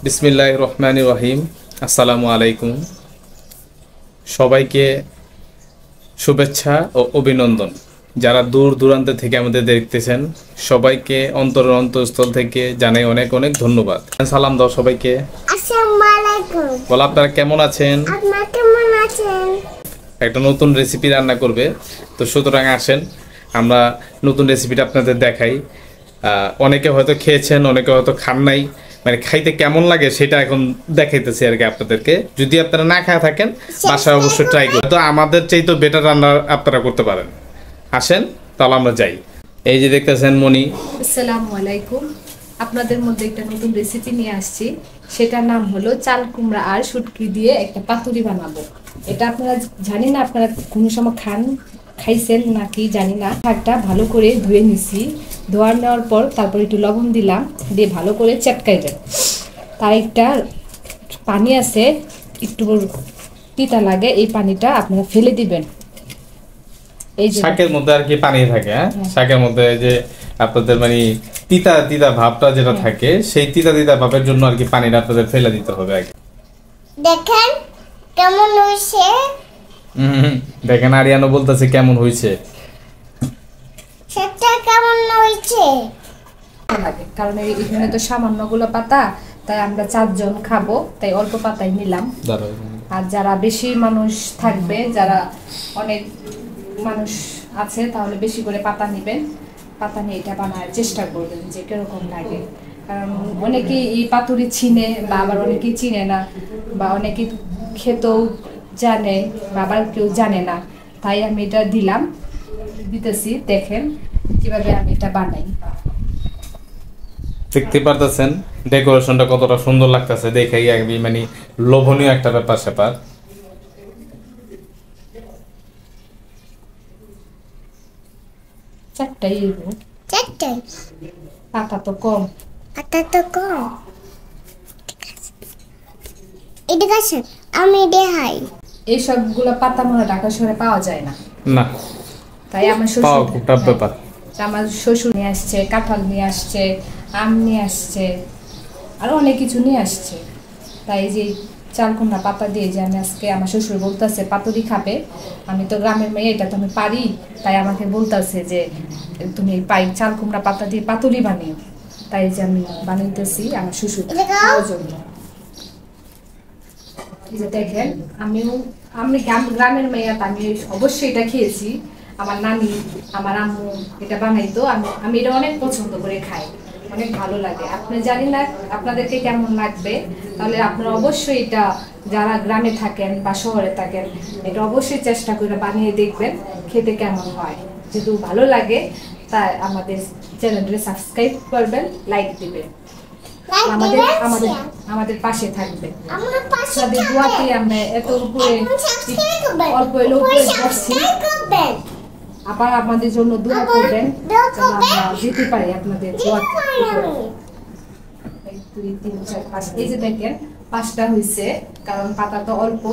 বিসমিল্লাহির রহমানির রহিম। আসসালামু আলাইকুম। সবাইকে শুভেচ্ছা ও অভিনন্দন। যারা দূর দূরান্ত থেকে আমাদের দেখতেছেন সবাইকে অন্তরের অন্তঃস্থল থেকে জানাই অনেক অনেক ধন্যবাদ। সালাম দাও সবাইকে। আসসালামু আলাইকুম। বলো আপনারা কেমন আছেন? আপনারা কেমন আছেন? একটা নতুন রেসিপি রান্না করবে, তো সুতরাং আসেন আমরা নতুন রেসিপিটা আপনাদের দেখাই। অনেকে হয়তো খেয়েছেন, অনেকে হয়তো খান নাই, মানে খাইতে কেমন লাগে সেটা এখন দেখাইতেছি আর কি আপনাদেরকে। যদি আপনারা না খাওয়া থাকেন বাসায় অবশ্যই ট্রাই করুন, তো আমাদের চাইতে বেটার রান্না আপনারা করতে পারেন। আসেন তাহলে আমরা যাই। এই যে দেখতেছেন মনি। আসসালামু আলাইকুম। আপনাদের মধ্যে একটা নতুন রেসিপি নিয়ে আসছি, সেটার নাম হলো চাল কুমড়া আর শুটকি দিয়ে একটা পাতুরি বানাবো। এটা আপনারা জানি না, আপনারা কোনো সময় খাইছেন নাকি জানি না। শাকটা ভালো করে ধুয়ে নিছি, ধোয়া নেওয়ার পর তারপর একটু লবণ দিলাম, দিয়ে ভালো করে চেটকাইবেন। তার একটা পানি আছে, একটু তিতা লাগে, এই পানিটা আপনারা ফেলে দিবেন। এই যে শাকের মধ্যে আর কি পানি থাকে, হ্যাঁ শাকের মধ্যে যে আপনাদের মানে তিতা তিতা ভাবটা যেটা থাকে, সেই তিতা তিতা ভাবের জন্য আর কি পানিটা আপনাদের ফেলে দিতে হবে আগে। দেখেন কেমন হয়েছে। দেখেন আরিয়ানো বলতেছে কেমন হয়েছে। সেটা কেমন হয়েছে? লাগে, কারণ এখানে তো সামান্যগুলো পাতা, তাই আমরা 4 জন খাবো, তাই অল্প পাতাই নিলাম। আর যারা বেশি মানুষ থাকবে, যারা অনেক মানুষ আছে, তাহলে বেশি করে পাতা নেবেন। পাতা নিয়ে এটা বানার চেষ্টা করবেন যে কিরকম লাগে, কারণ অনেকেই এই পাতুরি চিনে, বা আবার অনেকেই চিনে না, বা অনেকে খেতেও জানে, বা আবার কেউ জানে না। তাই আমি এটা দিতেছি, দেখেন কিভাবে আমি এটা বানাই। দেখতে পারতেছেন ডেকোরেশনটা কতটা সুন্দর লাগতেছে, দেখেই একদম মানে লোভনীয় একটা ব্যাপার স্যাপার। চারটাই চারটাই পাতা তো কম। পাতা তো কম। এটা গাছের আমি দেখাই। এই সবগুলো পাতা মনে ঢাকা শহরে পাওয়া যায় না, না তাই আমার পাওয়া শ্বশুর খুব টাফ ব্যাপার। আমার শ্বশুর নিয়ে আসছে, কাঁঠাল নিয়ে আসছে, আম নিয়ে আসছে, আরো অনেক কিছু নিয়ে আসছে। তাই যে চাল কুমড়া পাতা দিয়ে যে আমি আজকে, আমার শ্বশুর বলতেছে পাতুরি খাবে। আমি তো গ্রামের মেয়ে, এটা তো আমি পারি, তাই আমাকে বলতেছে যে তুমি চাল কুমড়া পাতা দিয়ে পাতুরি বানিও। তাই যে আমি বানাইতেছি আমার শ্বশুর খাওয়ার জন্য। এই যে দেখেন, আমি গ্রামের মেয়ে, আমি অবশ্যই এটা খেয়েছি। আমার নানি, আমার আম্মু এটা বানাইতো, আমি এটা অনেক পছন্দ করে খাই, অনেক ভালো লাগে। আপনি জানি না আপনাদেরকে কেমন লাগবে, তাহলে আপনারা অবশ্যই এটা, যারা গ্রামে থাকেন বা শহরে থাকেন, এটা অবশ্যই চেষ্টা করে বানিয়ে দেখবেন খেতে কেমন হয়। যদি ভালো লাগে তাই আমাদের চ্যানেলটি সাবস্ক্রাইব করবেন, লাইক দিবেন, আমাদের আমাদের আমাদের পাশে থাকবে। আমার পাশে আপনাদের দোয়াতে আমরা এত উপরে অল্প এলো উপরে বসছি। আবার আমাদের জন্য দোয়া করবেন যেন আমরা যেতে পারি আপনাদের দোয়াতে। 1 2 3 4 5, এই যে দেখেন 5টা হয়েছে, কারণ পাতা তো অল্প,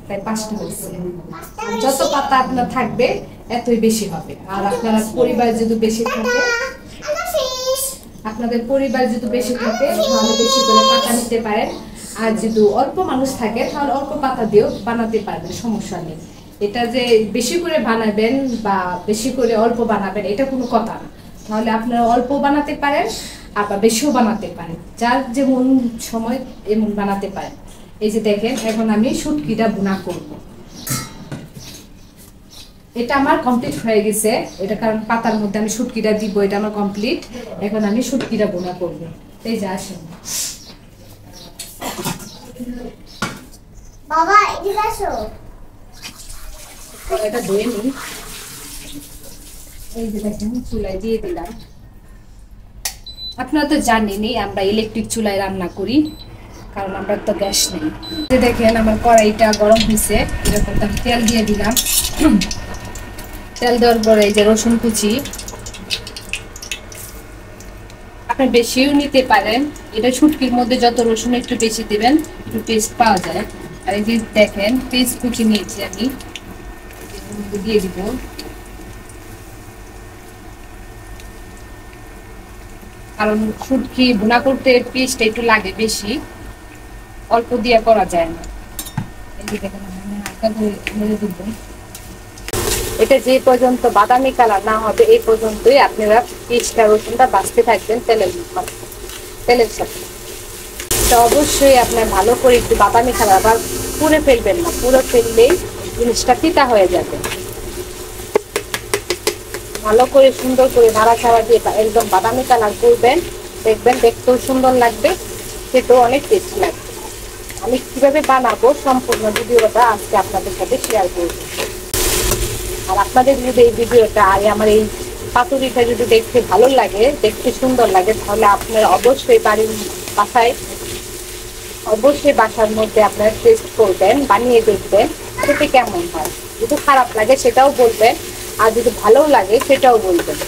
তাই 5টা হয়েছে। যত পাতা আপনার থাকবে এতই বেশি হবে। আর আপনার পরিবার যদি বেশি থাকে, আপনাদের পরিবার যদি বেশি থাকে তাহলে বেশি করে পাতা নিতে পারেন। আর যদি অল্প মানুষ থাকে তাহলে অল্প পাতা দিয়েও বানাতে পারবেন, সমস্যা নেই। এটা যে বেশি করে বানাবেন বা বেশি করে অল্প বানাবেন এটা কোনো কথা না। তাহলে আপনারা অল্প বানাতে পারেন, আবার বেশিও বানাতে পারেন, যার যেমন সময় এমন বানাতে পারেন। এই যে দেখেন, এখন আমি শুটকিটা ভুনা করব। এটা আমার কমপ্লিট হয়ে গেছে, এটা কারণ পাতার মধ্যে আমি শুটকিটা দিব, এটা আমার কমপ্লিট। এখন আমি শুটকিটা ভুনা করব। এই যে আসেন বাবা, এদিকে আসো। এটা ধুয়ে নিই। এই যে দেখেন চুলায় দিয়ে দিলাম। আপনারা তো জানেনই আমরা ইলেকট্রিক চুলায় রান্না করি, কারণ আমরা তো গ্যাস নেই। যে দেখেন আমার কড়াইটা গরম হয়েছে, এরকম আমি তেল দিয়ে দিলাম। তেল দেওয়ার পরে এই যে রসুন কুচি, আপনি বেশিও নিতে পারেন। এটা শুটকির মধ্যে যত রসুন একটু বেশি দিবেন, একটু টেস্ট পাওয়া যায়। আর এই যে দেখেন পেঁয়াজ কুচি নিয়েছি আমি, দিয়ে দিব। কারণ শুটকি ভুনা করতে পেঁয়াজটা একটু লাগে বেশি, অল্প দিয়ে করা যায় না। এই যে দেখেন আমি হালকা ধরে দিব। এটা যে পর্যন্ত বাদামি কালার না হবে এই পর্যন্তই আপনারা পেঁয়াজটা রসুনটা ভাজতে থাকবেন তেলের সাথে। এটা অবশ্যই আপনার ভালো করে একটু বাদামি কালার, আবার পুড়ে ফেলবেন না, পুরো ফেললেই জিনিসটা তিতা হয়ে যাবে। ভালো করে সুন্দর করে নাড়াচাড়া দিয়ে একদম বাদামি কালার করবেন, দেখবেন দেখতেও সুন্দর লাগবে, খেতেও অনেক টেস্টি লাগবে। আমি কিভাবে বানাবো সম্পূর্ণ ভিডিওটা আজকে আপনাদের সাথে শেয়ার করব। আর আপনাদের যদি এই ভিডিওটা আর আমার এই পাতুরিটা যদি দেখতে ভালো লাগে, দেখতে সুন্দর লাগে, তাহলে আপনারা অবশ্যই বাসায় অবশ্যই বাসার মধ্যে আপনারা টেস্ট করবেন, বানিয়ে দেখবেন খেতে কেমন হয়। যদি খারাপ লাগে সেটাও বলবেন, আর যদি ভালো লাগে সেটাও বলবেন।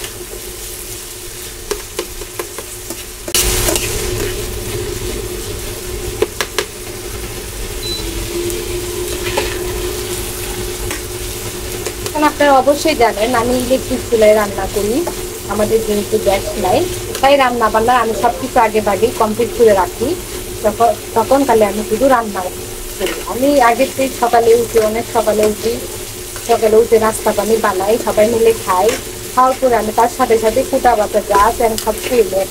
আপনারা অবশ্যই জানেন আমি ইলেকট্রিক চুলায় রান্না করি, আমাদের যেহেতু গ্যাস নাই, তাই রান্না বান্না আমি সবকিছু আগে ভাগেই কমপ্লিট করে রাখি। তখন কালে আমি শুধু রান্না করি। আমি আগের থেকে সকালে উঠি, অনেক সকালে উঠে নাস্তা পানি বানাই, সবাই মিলে খাই। খাওয়ার পরে আমি তার সাথে সাথে কুটা বাটা যা আছে আমি সব খেয়ে নেই।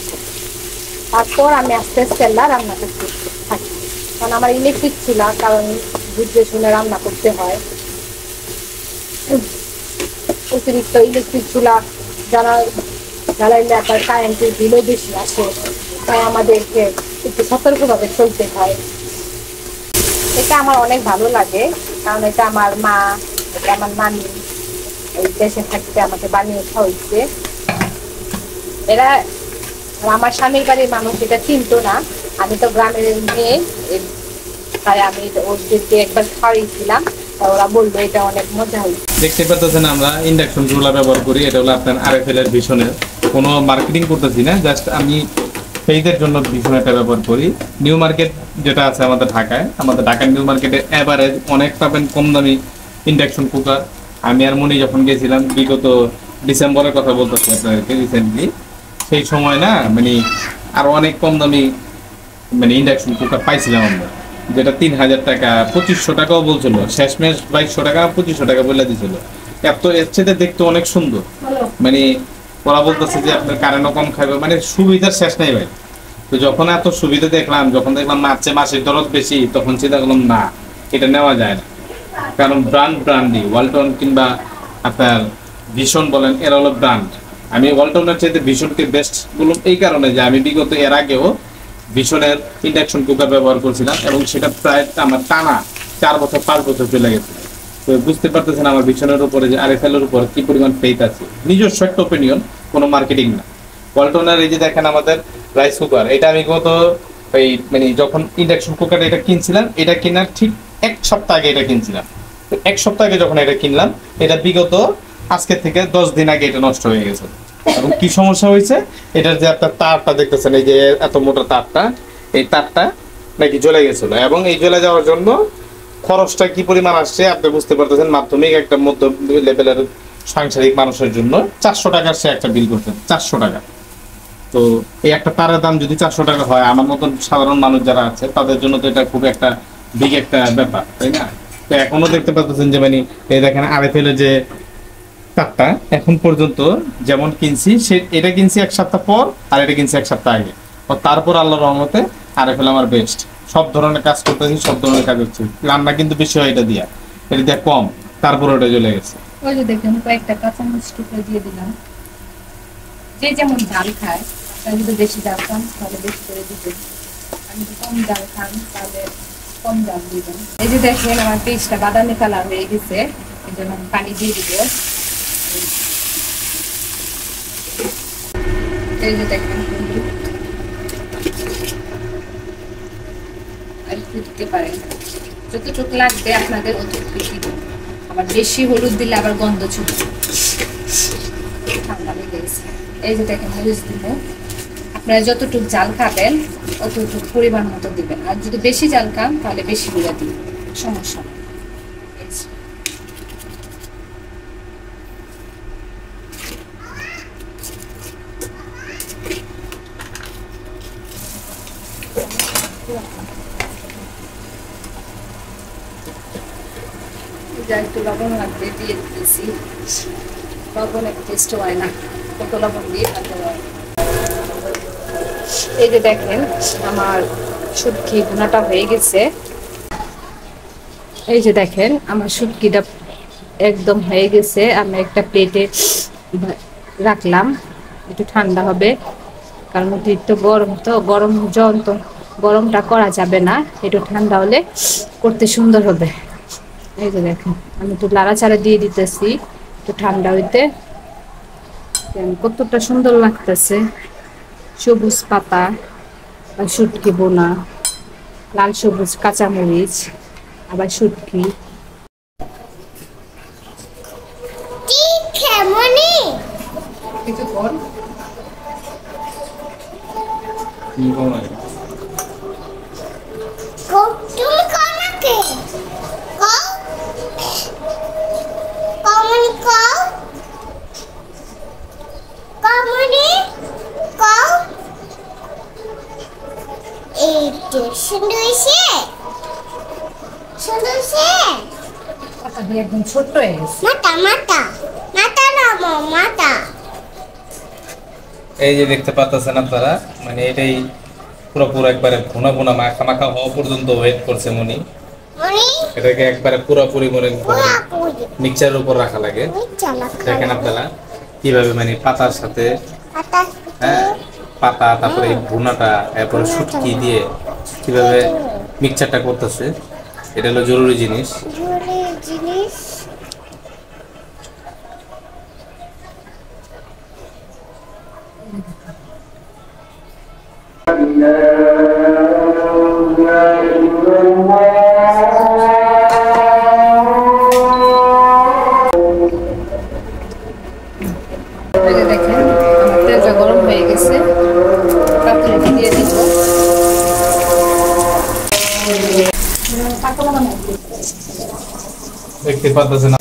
তারপর আমি আস্তে আস্তে রান্না করতে থাকি, কারণ আমার ইলেকট্রিক চুলা, কারণ বুঝে শুনে রান্না করতে হয়। অতিরিক্ত ইলেকট্রিক চুলা জ্বালাইলে আপনার কারেন্টের বিলও বেশি আসে, তাই আমাদেরকে একটু সতর্কভাবে চলতে হয়। এটা আমার অনেক ভালো লাগে, কারণ এটা আমার মা, এটা আমার নানি এই দেশে থাকতে আমাকে বানিয়ে খাওয়াইছে। এরা আমার স্বামীর বাড়ির মানুষ এটা চিনতো না, আমি তো গ্রামের মেয়ে, তাই আমি ওদেরকে একবার খাওয়াইছিলাম, ওরা বললো এটা অনেক মজা হয়েছে। দেখতে পাচ্ছেন আমরা ইন্ডাকশন চুলা ব্যবহার করি, এটা হলো আপনার আরএফএল এর ভিশনের, কোনো মার্কেটিং করতেছি না, জাস্ট আমি পেজের জন্য ভিশনটা ব্যবহার করি। নিউ মার্কেট যেটা আছে আমাদের ঢাকায়, আমাদের ঢাকার নিউ মার্কেটে এভারেজ অনেক পাবেন কম দামি ইন্ডাকশন কুকার। আমি আর মনি যখন গেছিলাম বিগত ডিসেম্বরের কথা বলতেছি আপনাদেরকে, রিসেন্টলি সেই সময় না মানে আরো অনেক কম দামি মানে ইন্ডাকশন কুকার পাইছিলাম আমরা, যেটা 3000 টাকা 2500 টাকাও বলছিল, শেষমেশ 2200 টাকা 2500 টাকা বলে দিছিল। এত এর চেয়ে দেখতে অনেক সুন্দর, মানে ওরা বলতেছে যে আপনার কারেন্টও কম খাবে, মানে সুবিধার শেষ নাই ভাই। তো যখন এত সুবিধা দেখলাম, যখন দেখলাম মাসের দরদ বেশি, তখন চিন্তা করলাম না এটা নেওয়া যায় না। কারণ ব্র্যান্ডই ওয়ালটন কিংবা আপনার ভিশন বলেন, এরা হলো ব্র্যান্ড। আমি ওয়ালটনের চাইতে ভিশনকে বেস্ট বললাম এই কারণে যে আমি বিগত এর আগেও ভিশনের ইন্ডাকশন কুকার ব্যবহার করছিলাম, এবং সেটা প্রায় আমার টানা 4 বছর 5 বছর চলে গেছে। তো বুঝতে পারতেছেন আমার ভিশনের উপরে যে আরএফএল এর উপরে কি পরিমাণ ফেথ আছে, নিজস্ব একটা ওপিনিয়ন, কোনো মার্কেটিং না। ওয়ালটনের এই যে দেখেন আমাদের রাইস কুকার, এটা আমি গত এই মানে যখন ইন্ডাকশন কুকার এটা কিনছিলাম, এটা কেনার ঠিক 1 সপ্তাহ আগে এটা কিনছিলাম। তো 1 সপ্তাহ আগে যখন এটা কিনলাম, এটা বিগত আজকে থেকে 10 দিন আগে এটা নষ্ট হয়ে গেছে। এবং কি সমস্যা হয়েছে, এটার যে আপনার তারটা দেখতেছেন, এই যে এত মোটা তারটা, এই তারটা নাকি জ্বলে গেছিল, এবং এই জ্বলে যাওয়ার জন্য খরচটা কি পরিমাণ আসছে আপনি বুঝতে পারতেছেন। মাধ্যমিক একটা মধ্য লেভেলের সাংসারিক মানুষের জন্য 400 টাকার সে একটা বিল করতেন, 400 টাকা। তো এই একটা তারের দাম যদি 400 টাকা হয়, আমার মতন সাধারণ মানুষ যারা আছে তাদের জন্য তো এটা খুব একটা বিগ একটা ব্যাপার, তাই না? তো এখনো দেখতে পাচ্ছেন যে মানে এই দেখেন আরএফএল এর যে তারটা এখন পর্যন্ত যেমন কিনছি, এটা কিনছি 1 সপ্তাহ পর, আর এটা কিনছি 1 সপ্তাহ আগে। তারপর আল্লাহর রহমতে আরএফএল আমার বেস্ট, সব ধরনের কাজ করতেছি, সব ধরনের কাজ হচ্ছে। রান্না কিন্তু বেশি হয় এটা দিয়া কম, তারপর ওটা চলে গেছে। ওই যে দেখুন কয়েকটা কাঁচামরিচ টুকরো দিয়ে দিলাম, যে যেমন ঝাল খায়, আপনারা যদি বেশি ঝাল খান তাহলে বেশি করে দিবেন, আমি যদি কম ঝাল খান তাহলে কম ঝাল দিবেন। এই যে দেখেন আমার পেস্টটা বাদামি কালার হয়ে গেছে, এই জন্য আমি পানি দিয়ে দিব। এই যে দেখেন দিতে পারেন, যতটুকু লাগবে আপনাদের অতটুকু দিবেন। আবার বেশি হলুদ দিলে আবার গন্ধ ছুটে, ঠান্ডা লেগে গেছে। এই যে দেখেন মরিচ দিব, আপনারা যতটুকু জাল খাবেন অতটুকু পরিমাণ মতো দিবেন, আর যদি বেশি জাল খান তাহলে বেশি গুঁড়া দিবেন, সমস্যা নেই। যা একটু লবণ লাগবে দিয়ে দিতেছি। লবণ এক টেস্ট হয় না, কত লবণ দিয়ে ভাজতে হয়। এই যে দেখেন আমার শুটকি ভুনাটা হয়ে গেছে। এই যে দেখেন আমার শুটকিটা একদম হয়ে গেছে। আমি একটা প্লেটে রাখলাম, একটু ঠান্ডা হবে, কারণ অতিরিক্ত গরম তো, গরম তো গরমটা করা যাবে না, একটু ঠান্ডা হলে করতে সুন্দর হবে। এই যে দেখেন আমি একটু লাড়াচাড়া দিয়ে দিতেছি একটু ঠান্ডা হইতে। কতটা সুন্দর লাগতেছে, সবুজ পাতা আর শুটকি বোনা, লাল সবুজ কাঁচামরিচ, আবার শুটকি। কেমনি কিছুক্ষণ তুমি কও নাকি কও কমনি কও কমনি কও এই যে সুন্দর হয়েছে সুন্দর হয়েছে। পাতা দিয়ে একদম ছোট্ট হয়ে গেছে। মাথা মাথা মাথা নামো মাথা। এই যে দেখতে পাচ্ছেন আপনারা, মানে এটাই পুরো একবারে ভুনা ভুনা মাখা মাখা হওয়া পর্যন্ত ওয়েট করছে মনি। মনি এটাকে একবারে পুরোপুরি মনে পুরা পুরি মিক্সচারের উপর রাখা লাগে। চালা দেখেন আপনারা কিভাবে মানে পাতার সাথে, পাতা হ্যাঁ পাতা, তারপরে এই ভুনাটা, এরপরে শুটকি দিয়ে কিভাবে মিক্সচারটা করতেছে, এটা হলো জরুরি জিনিস। জুড়ে জিনিস এই যে দেখেন আমার তেলটা গরম হয়ে গেছে, পাতুরিটা দিয়ে দিব। দেখতে পাচ্ছেন